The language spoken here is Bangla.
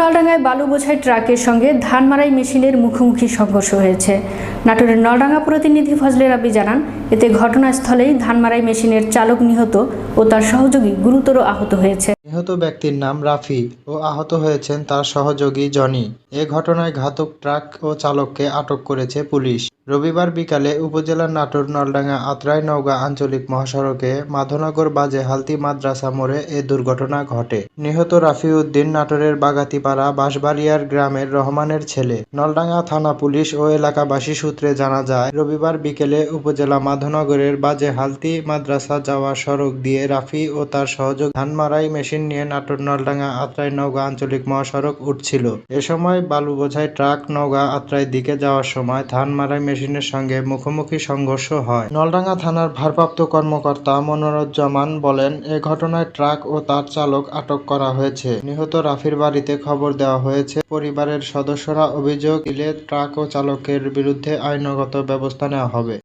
নলডাঙ্গায় বালু বোঝাই ট্রাকের সঙ্গে ধান মাড়াই মেশিনের মুখোমুখি সংঘর্ষ হয়েছে। নাটোরের নলডাঙ্গা প্রতিনিধি ফজলে রাব্বি জানান, এতে ঘটনাস্থলেই ধান মাড়াই মেশিনের চালক নিহত ও তার সহযোগী গুরুতর আহত হয়েছে। নিহত ব্যক্তির নাম রাফি ও আহত হয়েছেন তার সহযোগী জনি। এ ঘটনায় ঘাতক ট্রাক ও চালককে আটক করেছে পুলিশ। রবিবার বিকালে উপজেলার নাটোর নলডাঙ্গা আত্রাই নওগাঁ আঞ্চলিক মহাসড়কে মাধনগর বাজে হালতি মাদ্রাসা মোড়ে এ দুর্ঘটনা ঘটে। নিহত রাফি উদ্দিন নাটোরের বাগাতিপাড়া বাঁশবাড়িয়ার গ্রামের রহমানের ছেলে। নলডাঙ্গা থানা পুলিশ ও এলাকাবাসী সূত্রে জানা যায়, রবিবার বিকেলে উপজেলা মাধনগরের বাজে হালতি মাদ্রাসা যাওয়া সড়ক দিয়ে রাফি ও তার সহযোগী ধান মাড়াই মেশিন নিয়ে নাটোর নলডাঙ্গা আত্রাই নওগাঁ আঞ্চলিক মহাসড়ক উঠছিল। এ সময় বালু বোঝাই ট্রাক নওগাঁ আত্রাই দিকে যাওয়ার সময় ধান মাড়াই মেশিনের সঙ্গে মুখোমুখি সংঘর্ষ হয়। নলডাঙ্গা থানার ভারপ্রাপ্ত কর্মকর্তা মনোরজ্জামান বলেন, এ ঘটনায় ট্রাক ও তার চালক আটক করা হয়েছে। নিহত রাফির বাড়িতে খবর দেওয়া হয়েছে। পরিবারের সদস্যরা অভিযোগ দিলে ট্রাক ও চালকের বিরুদ্ধে আইনগত ব্যবস্থা নেওয়া হবে।